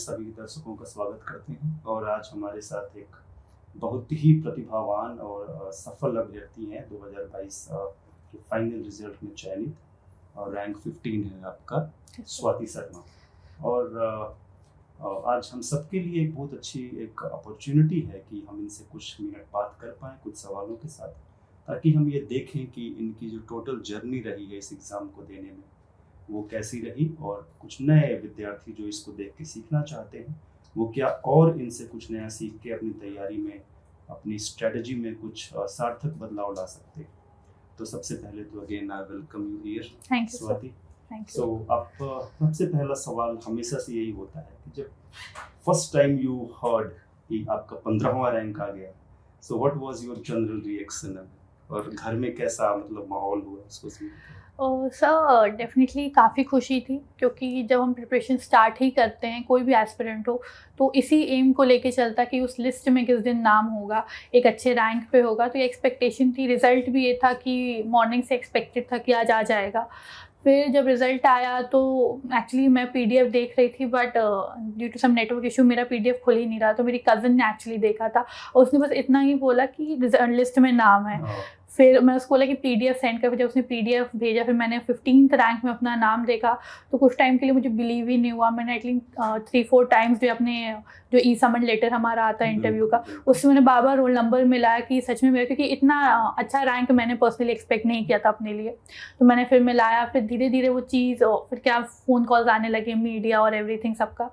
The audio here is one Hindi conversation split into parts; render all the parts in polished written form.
सभी दर्शकों का स्वागत करते हैं और आज हमारे साथ एक बहुत ही प्रतिभावान और सफल अभ्यर्थी हैं 2022 के फाइनल रिजल्ट में चयनित और रैंक 15 है आपका, स्वाति शर्मा। और आज हम सबके लिए एक बहुत अच्छी एक अपॉर्चुनिटी है कि हम इनसे कुछ मिनट बात कर पाएँ कुछ सवालों के साथ, ताकि हम ये देखें कि इनकी जो टोटल जर्नी रही है इस एग्ज़ाम को देने में वो कैसी रही, और कुछ नए विद्यार्थी जो इसको देख के सीखना चाहते हैं वो क्या और इनसे कुछ नया सीख के अपनी तैयारी में, अपनी स्ट्रेटजी में कुछ सार्थक बदलाव ला सकते हैं। तो सबसे पहले तो again I welcome you here Swati. So अब सबसे पहला सवाल हमेशा से यही होता है कि जब फर्स्ट टाइम यू हर्ड कि आपका 15वां रैंक आ गया, so what was your general reaction, और घर में कैसा मतलब माहौल हुआ उसको सुन? सर डेफिनेटली काफ़ी खुशी थी, क्योंकि जब हम प्रिपरेशन स्टार्ट ही करते हैं, कोई भी एस्पिरेंट हो तो इसी एम को लेके चलता कि उस लिस्ट में किस दिन नाम होगा, एक अच्छे रैंक पे होगा। तो ये एक्सपेक्टेशन थी। रिज़ल्ट भी ये था कि मॉर्निंग से एक्सपेक्टेड था कि आज आ जाएगा। फिर जब रिज़ल्ट आया तो एक्चुअली मैं पीडीएफ देख रही थी, but due to some network issue मेरा पीडीएफ खुल ही नहीं रहा। तो मेरी कज़न ने एक्चुअली देखा था और उसने बस इतना ही बोला कि लिस्ट में नाम है। फिर मैं उसको बोला कि पीडीएफ सेंड कर। फिर जब उसने पीडीएफ भेजा, फिर मैंने 15th रैंक में अपना नाम देखा, तो कुछ टाइम के लिए मुझे बिलीव ही नहीं हुआ। मैंने एटलीस्ट 3-4 टाइम्स जो अपने जो ई समन लेटर हमारा आता है इंटरव्यू का, उससे मैंने बार बार रोल नंबर मिलाया कि सच में मेरा, क्योंकि इतना अच्छा रैंक मैंने पर्सनली एक्सपेक्ट नहीं किया था अपने लिए। तो मैंने फिर मिलाया, फिर धीरे धीरे वो चीज़, फिर क्या फ़ोन कॉल्स आने लगे, मीडिया और एवरीथिंग सबका।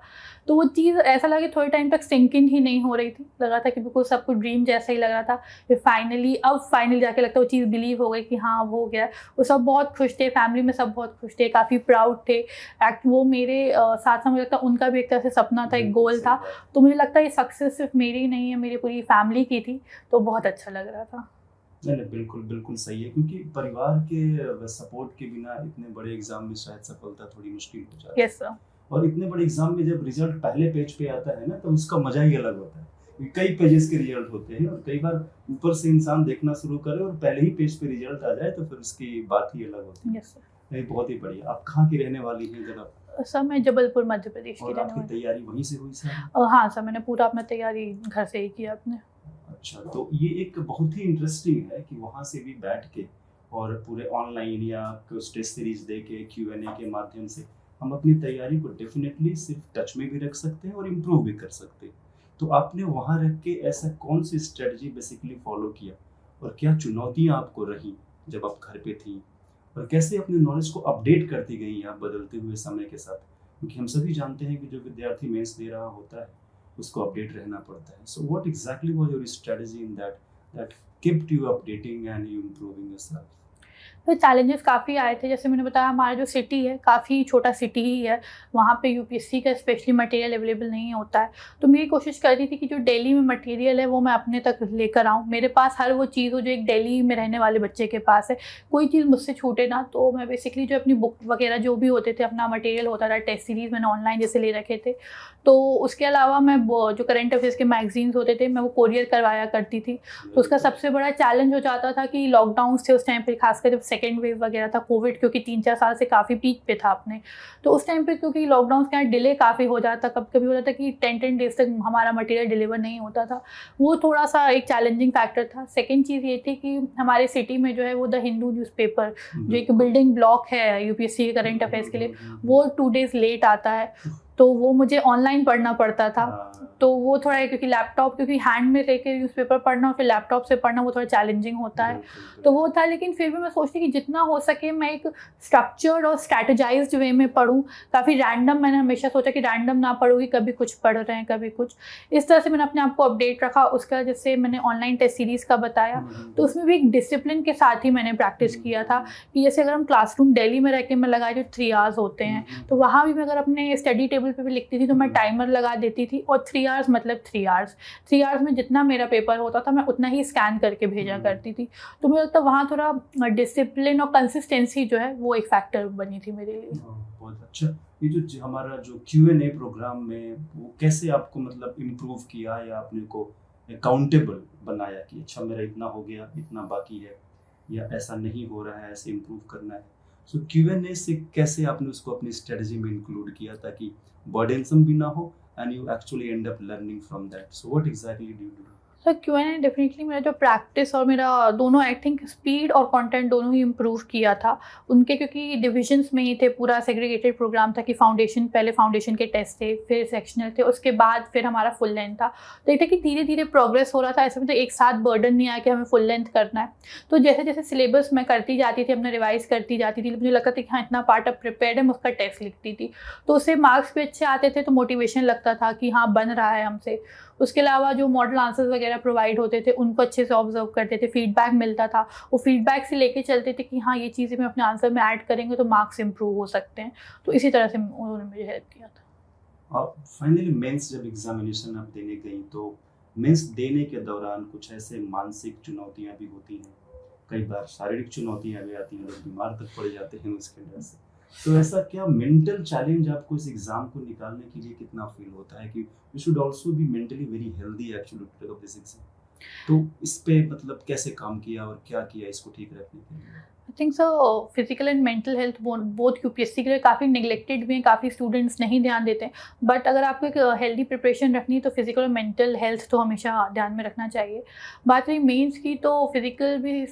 तो वो चीज़ ऐसा लगा कि थोड़े टाइम तक सिंक इन ही नहीं हो रही थी। लगा था कि बिल्कुल सब कुछ ड्रीम जैसा ही लग रहा था। फिर फाइनली जाके लगता है वो चीज़ बिलीव हो गई कि हाँ वो गया। वो सब बहुत खुश थे, फैमिली में सब बहुत खुश थे, काफ़ी प्राउड थे। एक्ट वो मेरे साथ मुझे लगता है उनका भी एक तरह से सपना था, एक गोल था। तो मुझे लगता है ये सक्सेस सिर्फ मेरी नहीं है, मेरी पूरी फैमिली की थी। तो बहुत अच्छा लग रहा था। नहीं, बिल्कुल बिल्कुल सही है, क्योंकि परिवार के सपोर्ट के बिना इतने बड़े एग्जाम में शायद सफलता थोड़ी मुश्किल हो जाती है। Yes sir. और इतने बड़े एग्जाम में जब रिजल्ट पहले पेज पे आता है ना, तो उसका मजा ही अलग होता है। कई पेजेस के रिजल्ट होते हैं और कई बार ऊपर से इंसान देखना शुरू करे और पहले ही पेज पे रिजल्ट आ जाए तो फिर उसकी बात ही अलग होती है। Yes sir. नहीं, बहुत ही बढ़िया। आप कहाँ की रहने वाली हैं जनाब? सर मैं जबलपुर मध्य प्रदेश की और रहने आपकी वाली। तैयारी वहीं से हुई सर? हाँ सर, मैंने पूरा अपना तैयारी घर से ही किया अपने। अच्छा, तो ये एक बहुत ही इंटरेस्टिंग है कि वहाँ से भी बैठ के और पूरे ऑनलाइन या कुछ टेस्ट सीरीज दे के Q&A के माध्यम से हम अपनी तैयारी को डेफिनेटली सिर्फ टच में भी रख सकते हैं और इम्प्रूव भी कर सकते हैं। तो आपने वहाँ रख के ऐसा कौन सी स्ट्रेटजी बेसिकली फॉलो किया, और क्या चुनौतियाँ आपको रही जब आप घर पे थी, और कैसे अपने नॉलेज को अपडेट करती गई आप बदलते हुए समय के साथ? क्योंकि हम सभी जानते हैं कि जो विद्यार्थी मेंस दे रहा होता है उसको अपडेट रहना पड़ता है। So what exactly was your strategy in that kept you updating and you improving yourself? तो चैलेंजेस काफ़ी आए थे। जैसे मैंने बताया, हमारा जो सिटी है काफ़ी छोटा सिटी ही है, वहाँ पे यूपीएससी का स्पेशली मटेरियल अवेलेबल नहीं होता है। तो मेरी कोशिश कर रही थी कि जो दिल्ली में मटेरियल है वो मैं अपने तक लेकर आऊँ, मेरे पास हर वो चीज़ हो जो एक दिल्ली में रहने वाले बच्चे के पास है, कोई चीज़ मुझसे छूटे ना। तो मैं बेसिकली जो अपनी बुक वगैरह जो भी होते थे, अपना मटेरियल होता था, टेस्ट सीरीज़ मैंने ऑनलाइन जैसे ले रखे थे। तो उसके अलावा मैं जो करंट अफेयर्स के मैगजीन्स होते थे मैं वो कोरियर करवाया करती थी। तो उसका सबसे बड़ा चैलेंज हो जाता था कि लॉकडाउन थे उस टाइम पे, खासकर जब सेकेंड वेव वगैरह था कोविड, क्योंकि 3-4 साल से काफ़ी पीक पे था अपने। तो उस टाइम पे क्योंकि लॉकडाउन के यहाँ डिले काफ़ी हो जाता, कभी कभी होता था कि 10 डेज तक हमारा मटेरियल डिलीवर नहीं होता था। वो थोड़ा सा एक चैलेंजिंग फैक्टर था। सेकेंड चीज़ ये थी कि हमारे सिटी में जो है वो द हिंदू न्यूज़पेपर, जो एक बिल्डिंग ब्लॉक है यूपीएससी के करंट अफेयर्स के लिए, वो 2 डेज़ लेट आता है। तो वो मुझे ऑनलाइन पढ़ना पड़ता था। तो वो थोड़ा है, क्योंकि लैपटॉप, क्योंकि हैंड में लेके न्यूज़पेपर पढ़ना और फिर लैपटॉप से पढ़ना वो थोड़ा चैलेंजिंग होता है। तो वो था, लेकिन फिर भी मैं सोचती कि जितना हो सके मैं एक स्ट्रक्चर्ड और स्ट्रैटेजाइज्ड वे में पढूं। काफ़ी रैंडम, मैंने हमेशा सोचा कि रैंडम ना पढूँ, कभी कुछ पढ़ रहे हैं कभी कुछ। इस तरह से मैंने अपने आप को अपडेट रखा। उसका जैसे मैंने ऑनलाइन टेस्ट सीरीज़ का बताया, तो उसमें भी एक डिसिप्लिन के साथ ही मैंने प्रैक्टिस किया था कि जैसे अगर हम क्लासरूम दिल्ली में रह के मैं लगाए जो 3 आवर्स होते हैं, तो वहाँ भी मैं अगर अपने स्टडी टेबल पे भी लिखती थी तो मैं टाइमर लगा देती थी, और 3 आवर्स मतलब 3 आवर्स। 3 आवर्स में जितना मेरा पेपर होता था मैं उतना ही स्कैन करके भेजा करती थी। तो मुझे लगता है वहाँ थोड़ा डिसिप्लिन और कंसिस्टेंसी जो है वो एक फैक्टर बनी थी मेरे लिए। बहुत अच्छा। ये जो हमारा जो Q&A प्रोग्राम में वो कैसे आपको मतलब इम्प्रूव किया या अपने को अकाउंटेबल बनाया कि अच्छा मेरा इतना हो गया, इतना बाकी है, या ऐसा नहीं हो रहा है, ऐसे इम्प्रूव करना है? सो Q&A से कैसे आपने उसको अपनी स्ट्रेटजी में इंक्लूड किया ताकि बर्डनसम भी ना हो and you actually end up learning from that. So what exactly do you do? Sir Q&A definitely मेरा जो प्रैक्टिस और मेरा दोनों आई थिंक स्पीड और कंटेंट दोनों ही इम्प्रूव किया था उनके, क्योंकि डिविजन्स में ही थे, पूरा सेग्रीगेटेड प्रोग्राम था कि फाउंडेशन, पहले फाउंडेशन के टेस्ट थे, फिर सेक्शनल थे, उसके बाद फिर हमारा फुल लेंथ था। तो ये था कि धीरे धीरे प्रोग्रेस हो रहा था, ऐसे में तो एक साथ बर्डन नहीं आया कि हमें फुल लेंथ करना है। तो जैसे जैसे सिलेबस मैं करती जाती थी, अपना रिवाइज करती जाती थी, मुझे लगता था कि हाँ इतना पार्ट अब प्रिपेयर्ड है, मैं उसका टेस्ट लिखती थी, तो उससे मार्क्स भी अच्छे आते थे, तो मोटिवेशन लगता था कि हाँ बन रहा है हमसे। उसके अलावा जो मॉडल आंसर्स वगैरह प्रोवाइड होते थे उनको अच्छे से ऑब्जर्व करते थे, फीडबैक मिलता था, वो फीडबैक से लेके चलते थे कि हाँ ये चीज़ें मैं अपने आंसर में ऐड करेंगे तो मार्क्स इंप्रूव हो सकते हैं। तो इसी तरह से उन्होंने मुझे हेल्प किया था। अब फाइनली मेंस जब एग्जामिनेशन आप देने गई तो मेंस देने के दौरान कुछ ऐसे मानसिक चुनौतियां भी होती हैं, कई बार शारीरिक चुनौतियां भी आती हैं, लोग बीमार तक पड़ जाते हैं उसके वजह से। तो ऐसा क्या मेंटल चैलेंज आपको इस एग्जाम को निकालने के लिए कितना फील होता है कि we should also be mentally very healthy actually to take up this exam? तो इस पे मतलब कैसे काम किया और क्या किया इसको ठीक रखने के लिए? I think so physical and mental health both UPSC के लिए काफ़ी निगलेक्टेड भी हैं, काफ़ी स्टूडेंट्स नहीं ध्यान देते हैं। बट अगर आपको एक हेल्दी प्रिपरेशन रखनी है तो फिजिकल और मेंटल हेल्थ तो हमेशा ध्यान में रखना चाहिए। बात रही मेंस की, तो फिजिकल भी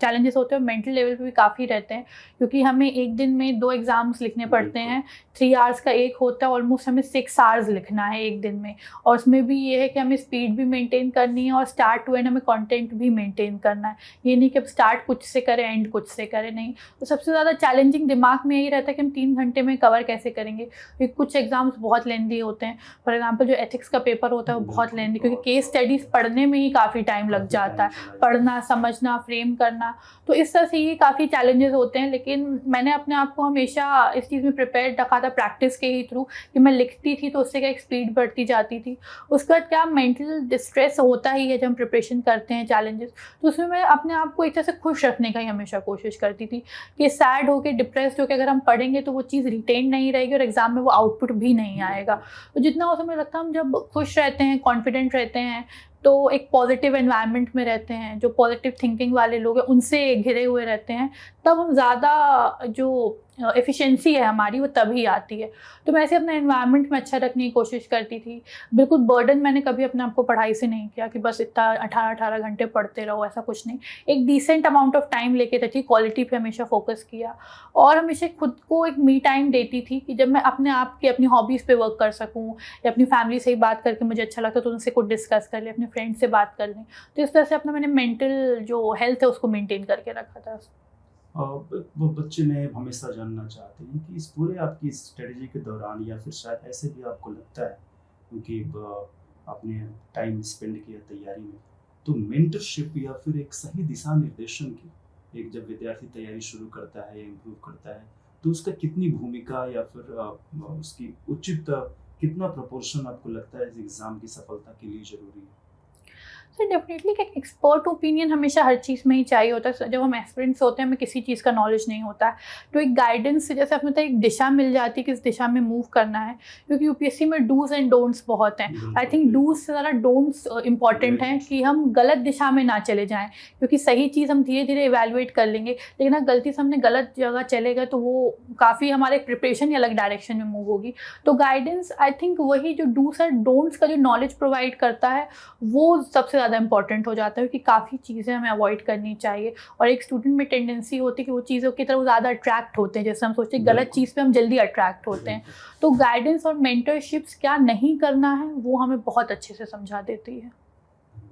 चैलेंजेस होते हैं, मेंटल लेवल पे भी काफ़ी रहते हैं, क्योंकि हमें एक दिन में 2 एग्ज़ाम्स लिखने पड़ते हैं। 3 आवर्स का एक होता है, ऑलमोस्ट हमें 6 आवर्स लिखना है एक दिन में, और उसमें भी ये है कि हमें स्पीड भी मेंटेन करनी है और स्टार्ट टू एंड हमें कंटेंट भी मेंटेन करना है। ये नहीं कि अब स्टार्ट कुछ से करें एंड कुछ से करें, नहीं। तो सबसे ज़्यादा चैलेंजिंग दिमाग में यही रहता है कि हम 3 घंटे में कवर कैसे करेंगे, क्योंकि कुछ एग्जाम्स बहुत लेंदी होते हैं। फॉर एग्जाम्पल जो एथिक्स का पेपर होता है वो बहुत लेंदी, क्योंकि केस स्टडीज़ पढ़ने में ही काफ़ी टाइम लग जाता है, पढ़ना, समझना, फ्रेम करना। तो इस तरह से ये काफ़ी चैलेंजेस होते हैं, लेकिन मैंने अपने आप को हमेशा इस चीज़ में प्रिपेयर रखा था प्रैक्टिस के ही थ्रू, कि मैं लिखती थी तो उससे क्या एक स्पीड बढ़ती जाती थी। उसके बाद क्या मेंटल डिस्ट्रेस होता ही है जब हम प्रिपरेशन करते हैं चैलेंजेस, तो उसमें मैं अपने आप को एक तरह से खुश रखने का ही हमेशा कोशिश करती थी कि सैड होकर, डिप्रेस्ड होकर अगर हम पढ़ेंगे तो वो चीज़ रिटेन नहीं रहेगी और एग्जाम में वो आउटपुट भी नहीं आएगा। तो जितना हो समय लगता है हम जब खुश रहते हैं, कॉन्फिडेंट रहते हैं, तो एक पॉजिटिव एनवायरनमेंट में रहते हैं, जो पॉजिटिव थिंकिंग वाले लोग हैं उनसे घिरे हुए रहते हैं, तब हम ज़्यादा जो एफिशिएंसी है हमारी वो तभी आती है। तो मैं ऐसे अपना एनवायरनमेंट में अच्छा रखने की कोशिश करती थी। बिल्कुल बर्डन मैंने कभी अपने आप को पढ़ाई से नहीं किया कि बस इतना 18-18 घंटे पढ़ते रहो, ऐसा कुछ नहीं। एक डिसेंट अमाउंट ऑफ टाइम लेके रखी, क्वालिटी पे हमेशा फोकस किया, और हमेशा खुद को एक मी टाइम देती थी कि जब मैं अपने आप की अपनी हॉबीज़ पे वर्क कर सकूँ, या अपनी फैमिली से ही बात करके मुझे अच्छा लगता तो उनसे कुछ डिस्कस कर लें, अपने फ्रेंड से बात कर लें। तो इस तरह से अपना मैंने मेंटल जो हेल्थ है उसको मेंटेन करके रखा था। वो बच्चे ने हमेशा जानना चाहते हैं कि इस पूरे आपकी स्ट्रेटजी के दौरान, या फिर शायद ऐसे भी आपको लगता है क्योंकि आपने टाइम स्पेंड किया तैयारी में, तो मेंटरशिप या फिर एक सही दिशा निर्देशन की, एक जब विद्यार्थी तैयारी शुरू करता है या इम्प्रूव करता है, तो उसका कितनी भूमिका या फिर उसकी उचित कितना प्रोपोर्शन आपको लगता है इस एग्ज़ाम की सफलता के लिए ज़रूरी है? तो डेफिनेटली एक एक्सपर्ट ओपिनियन हमेशा हर चीज़ में ही चाहिए होता है। जब हम एस्पिरेंट्स होते हैं, हमें किसी चीज़ का नॉलेज नहीं होता है, तो एक गाइडेंस से, जैसे आपने बताया, एक दिशा मिल जाती है किस दिशा में मूव करना है, क्योंकि यूपीएससी में डूज एंड डोंट्स बहुत हैं। आई थिंक डूज से ज़्यादा डोंट्स इंपॉर्टेंट हैं, कि हम गलत दिशा में ना चले जाएँ, क्योंकि सही चीज़ हम धीरे धीरे इवेलुएट कर लेंगे, लेकिन अगर गलती से हमने गलत जगह चले गए तो वो काफ़ी हमारे प्रिपरेशन ही अलग डायरेक्शन में मूव होगी। तो गाइडेंस, आई थिंक वही जो डूज एंड डोंट्स का जो नॉलेज प्रोवाइड करता है वो सबसे ज़्यादा इंपॉर्टेंट हो जाता है, कि काफ़ी चीज़ें हमें अवॉइड करनी चाहिए। और एक स्टूडेंट में टेंडेंसी होती है कि वो चीज़ों की तरफ ज़्यादा अट्रैक्ट होते हैं, जैसे हम सोचते हैं गलत चीज़ पे हम जल्दी अट्रैक्ट होते हैं। तो गाइडेंस और मेंटरशिप्स क्या नहीं करना है वो हमें बहुत अच्छे से समझा देती है।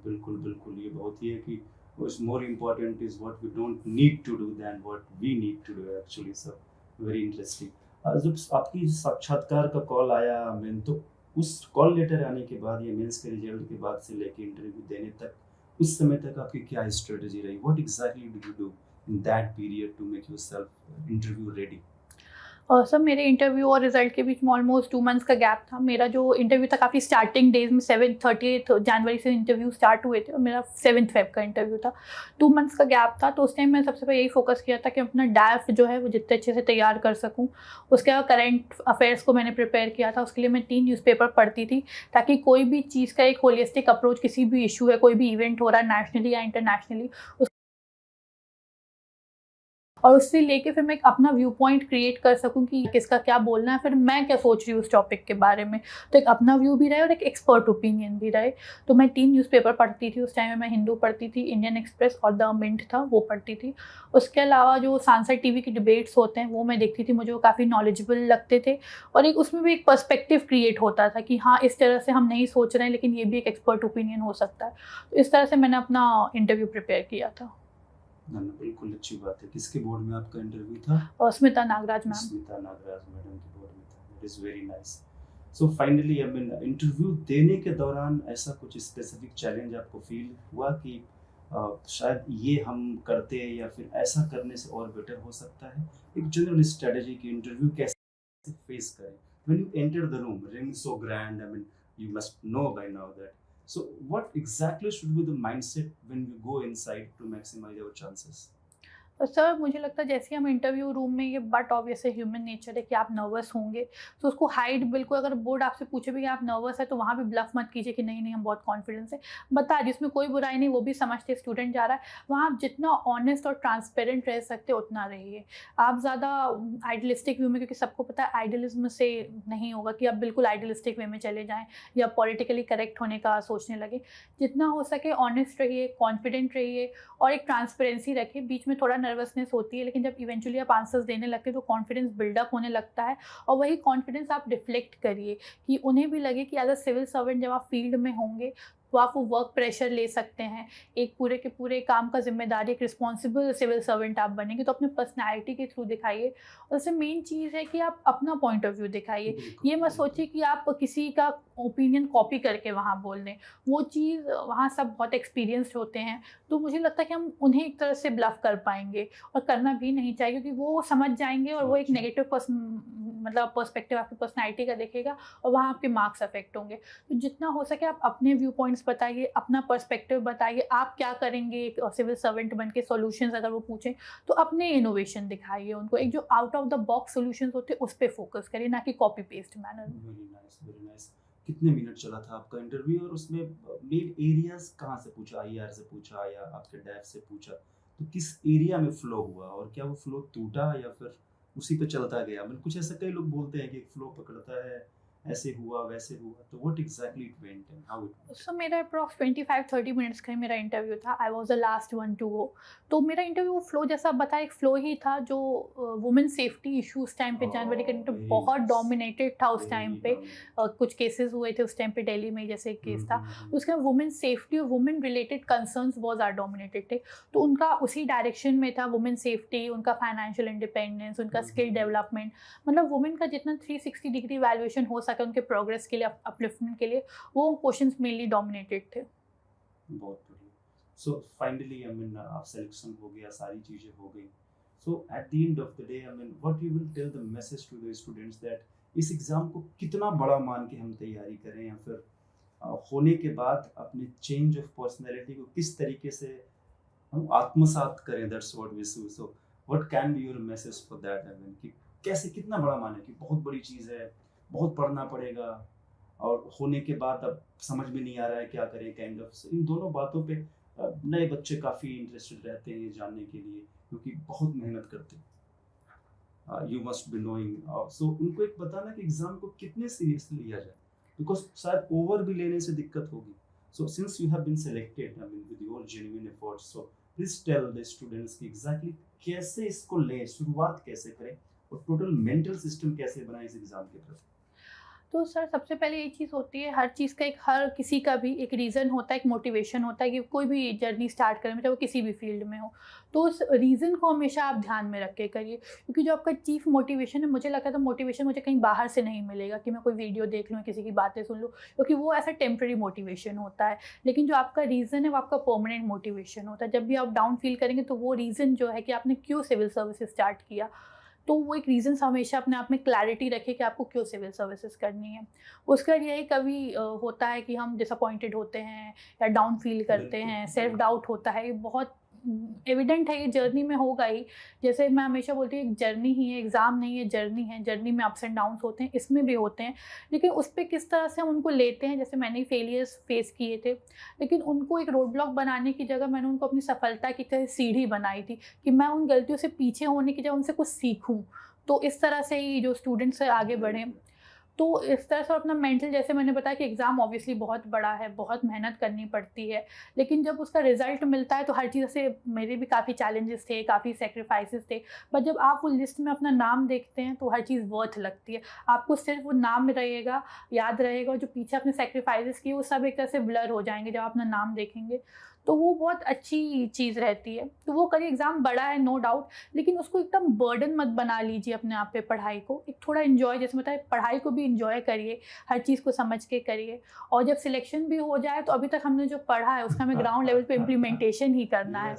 बिल्कुल, बिल्कुल, ये बहुत ही है कि what's more important is what we don't need to do than what we need to do actually, so very interesting. जब आपकी साक्षात्कार का कॉल आया मैन, तो उस कॉल लेटर आने के बाद या मेंस के रिजल्ट के बाद से लेके इंटरव्यू देने तक, उस समय तक आपकी क्या स्ट्रेटजी रही? What exactly did you do in that period to make yourself interview ready? और सर मेरे इंटरव्यू और रिजल्ट के बीच में ऑलमोस्ट 2 मंथ्स का गैप था। मेरा जो इंटरव्यू था काफ़ी स्टार्टिंग डेज में, 30 जनवरी से इंटरव्यू स्टार्ट हुए थे और मेरा 7 फेब का इंटरव्यू था। 2 मंथ्स का गैप था, तो उस टाइम मैं सबसे पहले यही फोकस किया था कि अपना डैफ जो है वो जितने अच्छे से तैयार कर सकूँ। उसके बाद करंट अफेयर्स को मैंने प्रिपेयर किया था, उसके लिए मैं 3 न्यूज़पेपर पढ़ती थी, ताकि कोई भी चीज़ का एक होलिस्टिक अप्रोच, किसी भी इशू है, कोई भी इवेंट हो रहा है नेशनली या इंटरनेशनली, और उससे लेके फिर मैं एक अपना व्यू पॉइंट क्रिएट कर सकूं कि किसका क्या बोलना है, फिर मैं क्या सोच रही हूँ उस टॉपिक के बारे में। तो एक अपना व्यू भी रहे और एक एक्सपर्ट ओपिनियन भी रहे। तो मैं 3 न्यूज़पेपर पढ़ती थी उस टाइम में। मैं हिंदू पढ़ती थी, इंडियन एक्सप्रेस और द मिंट था वो पढ़ती थी। उसके अलावा जो सांसद टीवी की डिबेट्स होते हैं वो मैं देखती थी, मुझे वो काफ़ी नॉलेजेबल लगते थे। और एक उसमें भी एक पर्सपेक्टिव क्रिएट होता था कि हाँ, इस तरह से हम नहीं सोच रहे हैं, लेकिन ये भी एक एक्सपर्ट ओपिनियन हो सकता है। तो इस तरह से मैंने अपना इंटरव्यू प्रिपेयर किया था। ना ना, बिल्कुल अच्छी बात है। किसके बोर्ड में आपका इंटरव्यू था? और स्मिता नागराज मैम। स्मिता नागराज मैडम के बोर्ड में था। That is very nice. So finally I mean interview देने के दौरान ऐसा कुछ स्पेसिफिक चैलेंज आपको फील हुआ कि शायद ये हम करते हैं या फिर ऐसा करने से और बेटर हो सकता है? एक जनरल स्ट्रेटजी की इंटरव्यू कैसे फेस करें? When you enter the room, ring so grand, I mean, you must know by now that. So, what exactly should be the mindset when you go inside to maximize your chances? तो सर मुझे लगता है जैसे ही हम इंटरव्यू रूम में, ये बट ऑब्वियस है, ह्यूमन नेचर है कि आप नर्वस होंगे। तो उसको हाइड बिल्कुल, अगर बोर्ड आपसे पूछे भी कि आप नर्वस है तो वहाँ भी ब्लफ मत कीजिए कि नहीं नहीं हम बहुत कॉन्फिडेंस है। बता, जिसमें कोई बुराई नहीं, वो भी समझते स्टूडेंट जा रहा है। वहाँ आप जितना ऑनेस्ट और ट्रांसपेरेंट रह सकते उतना रहिए। आप ज़्यादा आइडियलिस्टिक व्यू में, क्योंकि सबको पता है आइडियलिज्म से नहीं होगा कि आप बिल्कुल आइडियलिस्टिक वे में चले जाएँ या पॉलिटिकली करेक्ट होने का सोचने लगे। जितना हो सके ऑनेस्ट रहिए, कॉन्फिडेंट रहिए और एक ट्रांसपेरेंसी रखिए। बीच में थोड़ा नर्वसनेस होती है, लेकिन जब इवेंचुअली आप आंसर्स देने लगते हैं तो कॉन्फिडेंस बिल्डअप होने लगता है। और वही कॉन्फिडेंस आप रिफ्लेक्ट करिए कि उन्हें भी लगे कि एज अ सिविल सर्वेंट जब आप फील्ड में होंगे तो आप वो वर्क प्रेशर ले सकते हैं। एक पूरे के पूरे काम का जिम्मेदारी, एक रिस्पॉन्सिबल सिविल सर्वेंट आप बनेंगे तो अपने पर्सनैलिटी के थ्रू दिखाइए। और उससे मेन चीज़ है कि आप अपना पॉइंट ऑफ व्यू दिखाइए। ये मत सोचिए कि आप किसी का ओपिनियन कॉपी करके वहाँ बोल दें। वो चीज़, वहाँ सब बहुत एक्सपीरियंस्ड होते हैं, तो मुझे लगता है कि हम उन्हें एक तरह से ब्लफ कर पाएंगे। और करना भी नहीं चाहिए, क्योंकि वो समझ जाएंगे और वो एक नेगेटिव मतलब पर्सपेक्टिव आपकी पर्सनैलिटी का देखेगा और वहाँ आपके मार्क्स अफेक्ट होंगे। तो जितना हो सके आप अपने व्यू पॉइंट्स बताइए, अपना पर्सपेक्टिव बताइए, आप क्या करेंगे एक सिविल सर्वेंट बन के। सॉल्यूशंस अगर वो पूछें तो अपने इनोवेशन दिखाइए उनको। एक जो out of the box solutions होते हैं उस पर फोकस करिए, ना कि copy paste manner. Very nice, very nice. कितने मिनट चला था आपका इंटरव्यू और उसमें मेन एरियाज कहाँ से पूछा? आईआर से पूछा या आपके डैफ से पूछा? तो किस एरिया में फ्लो हुआ और क्या वो फ्लो टूटा या फिर उसी पे चलता गया? मतलब कुछ ऐसा कई लोग बोलते हैं कि एक फ्लो पकड़ता है, ऐसे हुआ वैसे हुआ, तो what exactly it went and how it went? So मेरा अप्रॉक्स 25-30 मिनट्स का ही मेरा इंटरव्यू था। I was the last one to go. तो मेरा इंटरव्यू फ्लो जैसा बताया, एक फ्लो ही था जो वुमेन सेफ्टी इशू उस टाइम पे जनवरी के तो बहुत डोमिनेटेड था उस टाइम पे। कुछ केसेस हुए थे उस टाइम पे दिल्ली में, जैसे एक केस था। उसके बाद वुमेन सेफ्टी और वुमेन रिलेटेड कंसर्न्स बहुत ज़्यादा डोमिनेटेड थे। तो उनका उसी डायरेक्शन में था, वुमेन सेफ्टी, उनका फाइनेंशियल इंडिपेंडेंस, उनका स्किल डेवलपमेंट, मतलब वुमेन का जितना 360 डिग्री वैल्यूएशन हो सके उनके प्रोग्रेस के लिए, अपलिफ्टमेंट के लिए, वो क्वेश्चंस मेनली डोमिनेटेड थे। बहुत बढ़िया। सो फाइनली आई मीन आप सिलेक्शन हो गया, सारी चीज़ें हो गई। So at the end of the day I mean what you will tell the message to the students that इस एग्ज़ाम को कितना बड़ा मान के हम तैयारी करें या फिर होने के बाद अपने चेंज ऑफ पर्सनैलिटी को किस तरीके से हम आत्मसात करें? That's what we so so what can be your message for that? I mean कि कैसे, कितना बड़ा माने कि बहुत बड़ी चीज़ है, बहुत पढ़ना पड़ेगा और होने के बाद अब समझ में नहीं आ रहा है क्या करें, काइंड ऑफ। इन दोनों बातों पे नए बच्चे काफ़ी इंटरेस्टेड रहते हैं ये जानने के लिए, क्योंकि बहुत मेहनत करते हैं। You must be knowing. So उनको एक बताना कि एग्ज़ाम को कितने सीरियसली लिया जाए, बिकॉज शायद ओवर भी लेने से दिक्कत होगी। So since you have been selected I mean with your genuine efforts, so please tell the students कि एग्जैक्टली कैसे इसको लें, शुरुआत कैसे करें और टोटल मेंटल सिस्टम कैसे बनाएं इस एग्ज़ाम के प्रति। तो सर सबसे पहले ये चीज़ होती है, हर चीज़ का एक, हर किसी का भी एक रीज़न होता है, एक मोटिवेशन होता है कि कोई भी जर्नी स्टार्ट करें, चाहे वो किसी भी फील्ड में हो। तो उस रीज़न को हमेशा आप ध्यान में रख के करिए, क्योंकि जो आपका चीफ मोटिवेशन है, मुझे लगता है तो मोटिवेशन मुझे कहीं बाहर से नहीं मिलेगा कि मैं कोई वीडियो देख लूँ, किसी की बातें सुन लूँ, क्योंकि वो ऐसा टेम्प्रेरी मोटिवेशन होता है। लेकिन जो आपका रीज़न है वो आपका परमानेंट मोटिवेशन होता है। जब भी आप डाउन फील करेंगे तो वो रीज़न जो है कि आपने क्यों सिविल सर्विसेज स्टार्ट किया, तो वो एक रीज़न हमेशा अपने आप में क्लैरिटी रखे कि आपको क्यों सिविल सर्विसेज करनी है। उसका यही कभी होता है कि हम डिसअपॉइंटेड होते हैं या डाउन फील करते हैं, सेल्फ डाउट होता है, ये बहुत एविडेंट है, ये जर्नी में होगा ही। जैसे मैं हमेशा बोलती हूँ, एक जर्नी ही है, एग्ज़ाम नहीं है, जर्नी है। जर्नी में अप्स एंड डाउन्स होते हैं, इसमें भी होते हैं, लेकिन उस पे किस तरह से हम उनको लेते हैं। जैसे मैंने फेलियर्स फेस किए थे, लेकिन उनको एक रोड ब्लॉक बनाने की जगह मैंने उनको अपनी सफलता की तरह सीढ़ी बनाई थी, कि मैं उन गलतियों से पीछे होने की जगह उनसे कुछ सीखूँ। तो इस तरह से ही जो स्टूडेंट्स है आगे बढ़ें। तो इस तरह से अपना मेंटल, जैसे मैंने बताया कि एग्ज़ाम ऑब्वियसली बहुत बड़ा है, बहुत मेहनत करनी पड़ती है, लेकिन जब उसका रिज़ल्ट मिलता है तो हर चीज़ से मेरे भी काफ़ी चैलेंजेस थे, काफ़ी सेक्रीफाइसेस थे, बट जब आप वो लिस्ट में अपना नाम देखते हैं तो हर चीज़ वर्थ लगती है। आपको सिर्फ वो नाम रहेगा, याद रहेगा, और जो पीछे आपने सेक्रीफाइसेस किए वो सब एक तरह से ब्लर हो जाएंगे जब आप अपना नाम देखेंगे। तो वो बहुत अच्छी चीज़ रहती है। तो वो करिए, एग्ज़ाम बड़ा है नो डाउट, लेकिन उसको एकदम बर्डन मत बना लीजिए अपने आप पे पढ़ाई को। एक थोड़ा एन्जॉय, जैसे बताया, पढ़ाई को भी एन्जॉय करिए, हर चीज़ को समझ के करिए। और जब सिलेक्शन भी हो जाए तो अभी तक हमने जो पढ़ा है उसका हमें ग्राउंड लेवल पे इम्प्लीमेंटेशन ही करना है।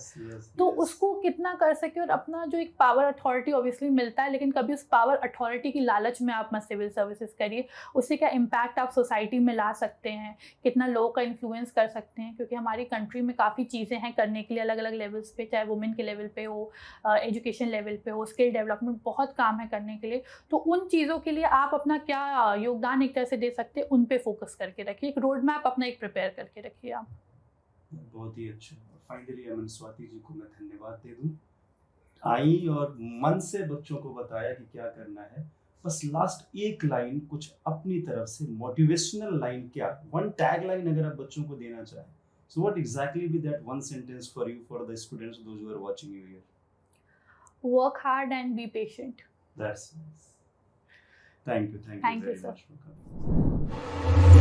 तो उसको कितना कर सके, और अपना जो एक पावर अथॉरिटी ऑब्वियसली मिलता है, लेकिन कभी उस पावर अथॉरिटी की लालच में आप मत सिविल सर्विसेज करिए। उससे क्या इम्पैक्ट आप सोसाइटी में ला सकते हैं, कितना लोगों का इन्फ्लुएंस कर सकते हैं, क्योंकि हमारी कंट्री में काफ़ी चीज़ें हैं करने के लिए अलग अलग लेवल्स पे, चाहे वुमेन के लेवल पे हो, एजुकेशन लेवल पे हो, स्किल डेवलपमेंट, बहुत काम है करने के लिए। तो उन चीज़ों के लिए आप अपना क्या योगदान एक तरह से दे सकते हैं, उन पे फोकस करके रखिए। एक रोड मैप अपना एक प्रिपेयर करके रखिए आप। बहुत ही अच्छा। फाइनली अमन स्वाति जी को मैं धन्यवाद दे दूं, आई और मन से बच्चों को बताया कि क्या करना है। बस लास्ट एक लाइन कुछ अपनी तरफ से मोटिवेशनल लाइन, क्या वन टैग लाइन अगर आप बच्चों को देना चाहें, so what exactly be that one sentence for you, for the students, those who are watching you here? Work hard and be patient. That's nice. Thank you Thank you, very sir. much for coming.